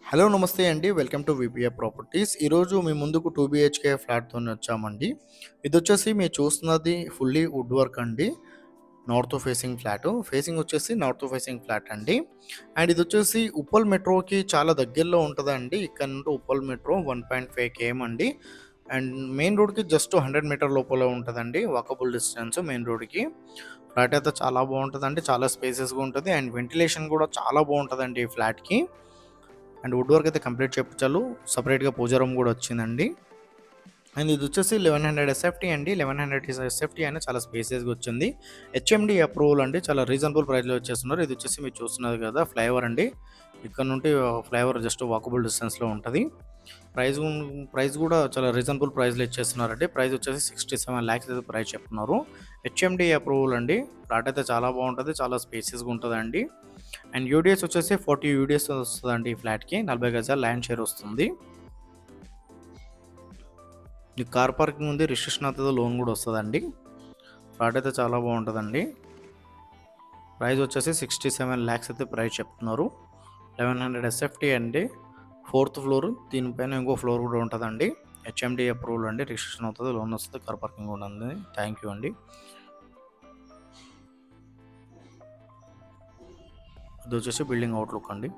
Hello నమస్తే అండి. Welcome to VPA properties. ఈరోజు మీ ముందుకు 2 బీహెచ్‌కే ఫ్లాట్‌తోని వచ్చామండి. ఇదొచ్చేసి మీరు చూస్తున్నది ఫుల్లీ వుడ్ వర్క్ అండి. North facing flat. ఫేసింగ్ వచ్చేసి నార్త్ ఫేసింగ్ ఫ్లాట్ అండి. అండ్ ఇదొచ్చేసి ఉప్పల్ మెట్రోకి చాలా దగ్గరలో ఉంటదండి. ఇక్కడ నుండి ఉప్పల్ మెట్రో 1.5 కేఎం అండి. అండ్ మెయిన్ రోడ్‌కి జస్ట్ 100 మీటర్ లోపల ఉంటదండి. వాకబుల్ డిస్టెన్స్ మెయిన్ రోడ్‌కి. ఫ్లాట్ అయితే చాలా బావుంటదండి. చాలా స్పేసెస్‌గా ఉంటది. అండ్ వెంటిలేషన్ కూడా చాలా బావుంటదండి ఈ ఫ్లాట్‌కి. అండ్ వుడ్ వర్క్ అయితే కంప్లీట్ చేపించారు. సెపరేట్‌గా పూజా రూమ్ కూడా వచ్చిందండి. అండ్ ఇది వచ్చేసి 1100 ఎస్ఎఫ్టీ అండి. 1100 ఎస్ఎఫ్టీ అయినా చాలా స్పేసియస్‌గా వచ్చింది. హెచ్ఎండీ అప్రూవల్ అండి. చాలా రీజనబుల్ ప్రైస్‌లో ఇచ్చేస్తున్నారు. ఇది వచ్చేసి మీరు చూస్తున్నారు కదా ఫ్లైఓవర్ అండి. ఇక్కడ నుండి ఫ్లైఓవర్ జస్ట్ వాకబుల్ డిస్టెన్స్‌లో ఉంటది. ప్రైస్ ప్రైస్ కూడా చాలా రీజనబుల్ ప్రైస్‌లో ఇచ్చేస్తున్నారండి. ప్రైస్ వచ్చేసి 67 లాక్స్ అయితే ప్రైస్ చెప్తున్నారు. హెచ్ఎండీ అప్రూవల్ అండి. ఫ్లాట్ అయితే చాలా బాగుంటది. చాలా స్పేసియస్‌గా ఉంటదండి. అండ్ యూడిఎస్ వచ్చేసి 40 యూడిఎస్ వస్తదండి ఈ ఫ్లాట్‌కి. 40 గజాల ల్యాండ్ షేర్ వస్తుంది. ఈ కార్ పార్కింగ్ ఉంది. రిజిస్ట్రేషన్ అవుతదో లోన్ కూడా వస్తదండి. ఫ్లాట్ అయితే చాలా బాగుంటదండి. ప్రైస్ వచ్చేసి 67 లాక్స్ అయితే ప్రైస్ చెప్తున్నారు. 1100 ఎస్ఎఫ్టీ అండి. 4th floor. దీనిపైన ఇంకో ఫ్లోర్ కూడా ఉంటదండి. హెచ్ఎండీ అప్రూవల్ అండి. రిజిస్ట్రేషన్ అవుతది, లోన్ వస్తది, కార్ పార్కింగ్ కూడా ఉంది. థ్యాంక్ యూ అండి. ఇది వచ్చేసి బిల్డింగ్ అవుట్లుక్ అండి.